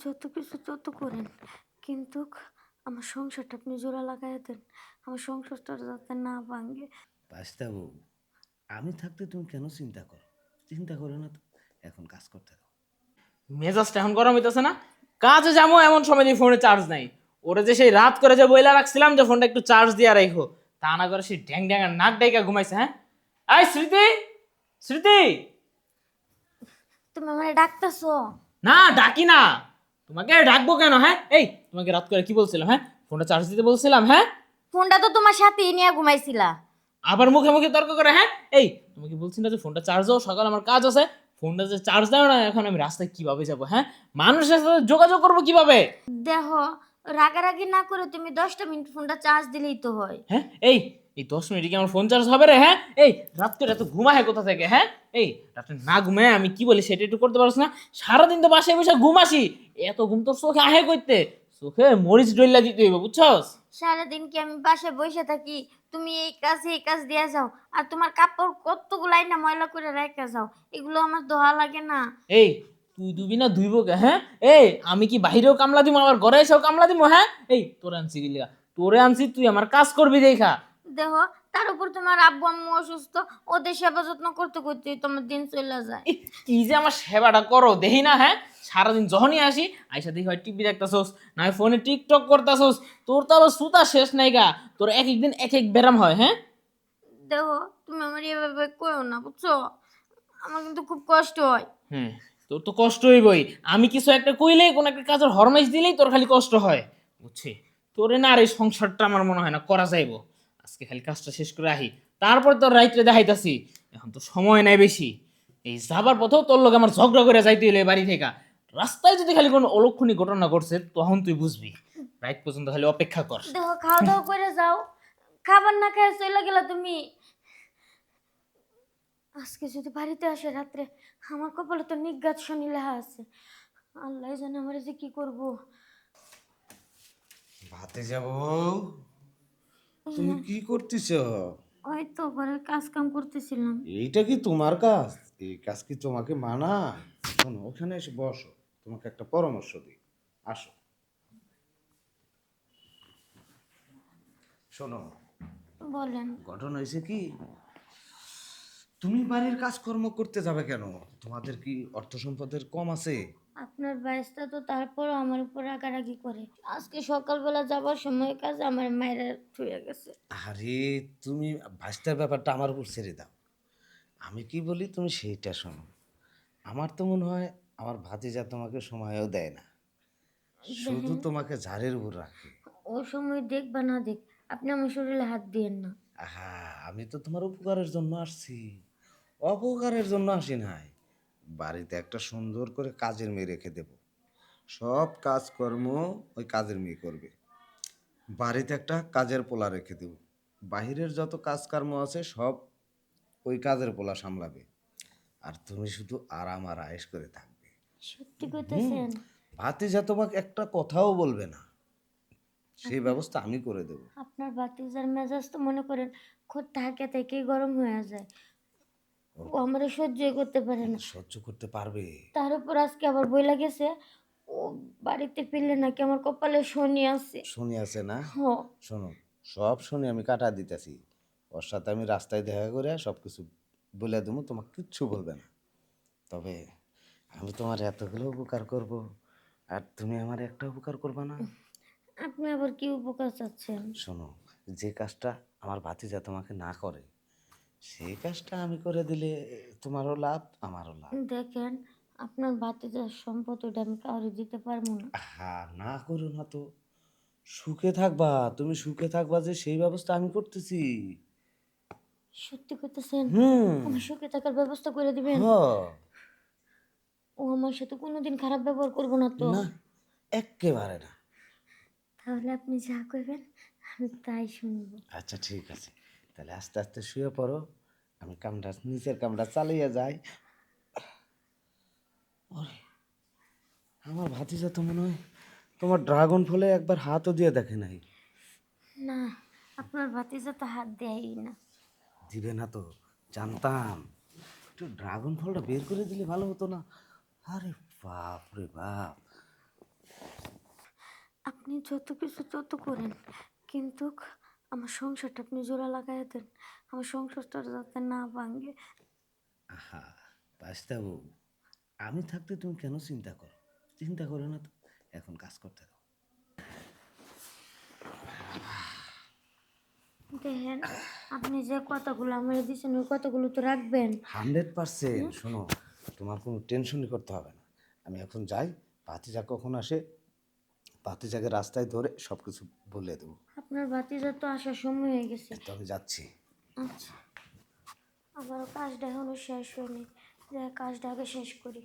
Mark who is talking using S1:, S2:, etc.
S1: যত কিছু তত করেন, কিন্তু আমার সংসারটা আপনি জোড়া লাগাই দেন, আমার সংসারটা যাতে না ভাঙে।
S2: বাস্তাবু, আমি থাকতে তুমি কেন চিন্তা করো? চিন্তা করো না তো, এখন কাজ করতে দাও।
S3: মেজাজটা এখন গরম হইতেছে না? কাজে যাবো এমন সময় দিয়ে ফোনে চার্জ নাই। ওরে যে সেই রাত করে যে বইলা রাখছিলাম যে ফোনটা একটু চার্জ দিয়া রাখো, তা না করে সেই ড্যাং ড্যাং আর নাক ডাইকা ঘুমাইছে। হ্যাঁ, আই স্মৃতি, স্মৃতি।
S1: তুমি আমার ডাকতেছো?
S3: না ডাকি না, তোমাকে ডাকবো কেন? হ্যাঁ, এই তোমাকে রাত করে কি বলছিলাম? হ্যাঁ, ফোনটা চার্জ দিতে বলছিলাম। হ্যাঁ,
S1: ফোনটা তো তোমার সাথেই নিয়ে ঘুমাইছিলা।
S3: আবার মুখে মুখে তর্ক করে। হ্যাঁ, এই তোমাকে বলছি না যে ফোনটা চার্জ দাও, সকাল আমার কাজ আছে। ফোনটা যে চার্জ দাও না, এখন আমি রাস্তায় কিভাবে যাবো? হ্যাঁ, মানুষের সাথে যোগাযোগ করবো কিভাবে?
S1: দেখো, রাগারাগি না করে তুমি 10টা মিনিট ফোনটা চার্জ দিলেই তো হয়।
S3: হ্যাঁ, এই এই 10 মিনিটে কি আমার ফোন চার্জ হবে রে? হ্যাঁ, এই রাত করে এত ঘুমায় কোথা থেকে? হ্যাঁ, এই রাতে না ঘুমায় আমি কি বলি সেটা একটু করতে পারছ না? সারাদিন তো বাসায় বসে ঘুমাসি, এত ঘুম তোর চোখে আহে করতে? চোখে মরিচ ডইলা দিতে হইব, বুঝছস?
S1: সারাদিন কি আমি বাসায় বসে থাকি? তুমি এই কাজ দিয়ে যাও, আর তোমার কাপড় কতগুলাই না ময়লা করে রেখে যাও, এগুলো আমার দোয়া লাগে না?
S3: এই তুই দুবি না ধুইব কে? হ্যাঁ, এই আমি কি বাহিরেও কামলা দিব আবার ঘরে এসেও কামলা দিব? হ্যাঁ, এই তোরে আনছি গিলিয়া, তোরে আনছি তুই আমার কাজ করবি দেখা।
S1: দেখো, তার উপর তোমার আব্বু আম্মু অসুস্থ, ওদের সেবা যত্ন করতে করতে তোমার দিন চলে যায়।
S3: ইহ, কি যে আমার সেবাটা করো দেখি না? হ্যাঁ, সারাদিন যখনই আসি আইসা দেখি হয় টিভি দেখতাছোস, না হয় ফোনে টিকটক করতাছোস। তোর তো আবার সুতা শেষ নাই গা, তোর এক এক দিন এক এক ব্যারাম হয়। হ্যাঁ,
S1: দেখো, তুমি আমার এভাবে কইও না, বুঝছো? আমার কিন্তু খুব কষ্ট হয়।
S3: হ্যাঁ, তোর তো কষ্ট হইবই। আমি কিছু একটা কইলেই, কোন একটা কাজের হরমাইশ দিলেই তোর খালি কষ্ট হয়, বুঝছি? তোরে না আর এই সংসারটা আমার মনে হয় না করা যাইব। আজকে খালি কাজটা শেষ করে আহি, তারপর তোর রাইতে দেখাইতাছি। এখন তো সময় নাই বেশি। এই যাবার পথেও তোর লোক আমার ঝগড়া করে যাইতে হইলে বাড়ি থেকে। রাস্তায় যদি খালি কোনো অলক্ষণী ঘটনা ঘটছে তখন তুই বুঝবি। রাইত পর্যন্ত খালি অপেক্ষা কর।
S1: দেখো, খাওয়া দাওয়া করে যাও। খাবার না খেয়ে চলে গেলা তুমি। আজকে যদি বাড়িতে আসে রাত্রে, আমার কপালে তো নিজ্ঞাত শনি লেখা আছে। আল্লাহ জানে আমার যে কি করব।
S2: ভাতে যাব। তুমি কি করতেছ?
S1: ওই তো ঘরের কাজ কাম করতেছিলাম।
S2: এইটা কি তোমার কাজ? এই কাজ কি তোমাকে মানায়? শোনো, ওখানে এসে বসো, তোমাকে একটা পরামর্শ দিই। আসো, শোনো।
S1: বলেন।
S2: ঘটনা হয়েছে কি, তুমি বাড়ির কাজকর্ম করতে যাবে কেন? তোমাদের কি অর্থ সম্পদের কম আছে?
S1: আপনার বাইসটা তো তারপরও আমার উপর রাগারাগি করে। আজকে সকালবেলা যাবার সময় কাজ আমার মায়ের ছুঁয়ে গেছে।
S2: আরে, তুমি ভাস্তার ব্যাপারটা আমার উপর ছেড়ে দাও। আমি কি বলি তুমি সেইটা শোনো। আমার তো মনে হয় আমার ভাতিজা তোমাকে সময়ও দেয় না, শুধু
S1: দেখেন,
S2: তোমাকে ঝাড়ের উপর রাখে।
S1: ও সময় দেখ বা না দেখ, আপনি আমার শরীরে হাত দিয়েন না।
S2: আহা, আমি তো তোমার উপকারের জন্য আসছি, অপকারের জন্য আসি নাই। বাড়িতে একটা সুন্দর করে কাজের মেয়ে রেখে দেব, সব কাজকর্ম ওই কাজের মেয়ে করবে। বাড়িতে একটা কাজের পোলা রেখে দেব, বাহিরের যত কাজকর্ম আছে সব ওই কাজের পোলা সামলাবে। আর তুমি শুধু আরাম আর আয়েশ করে থাকবে।
S1: সত্যি
S2: হুম,
S1: কইতেছেন?
S2: ভাতিজা তোমাকে একটা কথাও বলবে না, সেই
S1: আপনার
S2: ব্যবস্থা আমি করে দেব।
S1: আপনার বাতিজার মেজাজ তো মনে করেন খোদ থাকে থেকেই গরম হয়ে যায়। ও আমার সহ্যই করতে পারে না।
S2: সহ্য করতে পারবে?
S1: তার উপর আজকে আবার বইলা গেছে, ও বাড়িতে ফিরলে নাকি আমার কপালে শনি আছে।
S2: শুনি আছে না?
S1: হ।
S2: শোনো, সব শুনে আমি কাটা দিতেছি। ওর সাথে আমি রাস্তায় দেখা করে সব কিছু বলে দেবো, তোমাকে কিচ্ছু বলবে না। তবে আমি তোমার এতগুলো উপকার করব, আর তুমি আমার একটা উপকার করবে না।
S1: আপনি আবার কি উপকার চাচ্ছেন?
S2: শোনো, যে কাজটা আমার ভাতিজা তোমাকে না করে সেই কাজটা আমি করে দিলে তোমারও লাভ আমারও লাভ।
S1: দেখেন, আপনার বাতিজার সম্পদ ওটা আমি কাউরে দিতে পারবো না।
S2: হ্যাঁ, না করো না তো। সুখে থাকবা, তুমি সুখে থাকবা যে সেই ব্যবস্থা আমি করতেছি।
S1: সত্যি করতেছেন?
S2: হুম।
S1: আমার সুখে থাকার ব্যবস্থা করে দিবেন?
S2: হ।
S1: ও আমার সাথে কোনোদিন খারাপ ব্যবহার করবো না তো?
S2: না, এক্কেবারে না।
S1: তাহলে আপনি যা করবেন আমি তাই শুনবো।
S2: আচ্ছা, ঠিক আছে, তাহলে আস্তে আস্তে শুয়ে পড়ো, আমি কামটা নিচের কামটা চালিয়ে যাই। ওরে, আমার ভাতিজা তো মনে হয় তোমার ড্রাগন ফলে একবার হাতও দিয়ে দেখে নাই।
S1: না, আপনার ভাতিজা তো হাত দেয়ই না।
S2: দিবে না তো? জানতাম। একটু ড্রাগন ফলটা বের করে দিলে ভালো হতো না? আরে বাপ রে বাপ,
S1: যত কিছু তত করেন, কিন্তু আমার সংসারটা আপনি জোড়া লাগাই দেন, আমার সংসারটা যাতে না ভাঙে।
S2: আহা বাস্তাবু, আমি থাকতে তুমি কেন চিন্তা করো? চিন্তা করো না তো, এখন কাজ করতে দাও।
S1: দেখেন, আপনি যে কথাগুলো আমার দিচ্ছেন ওই কথাগুলো তো রাখবেন।
S2: 100%। শোনো, তোমার কোনো টেনশনই করতে হবে না। আমি এখন যাই, ভাতিজা কখন আসে ভাতিজাকে রাস্তায় ধরে সব কিছু বলে দেবো।
S1: আপনার ভাতিজার তো আসার সময় হয়ে গেছে।
S2: তো আমি যাচ্ছি।
S1: আচ্ছা, আমারও কাজটা এখনো শেষ হয়নি, যে কাজটা আগে শেষ করি।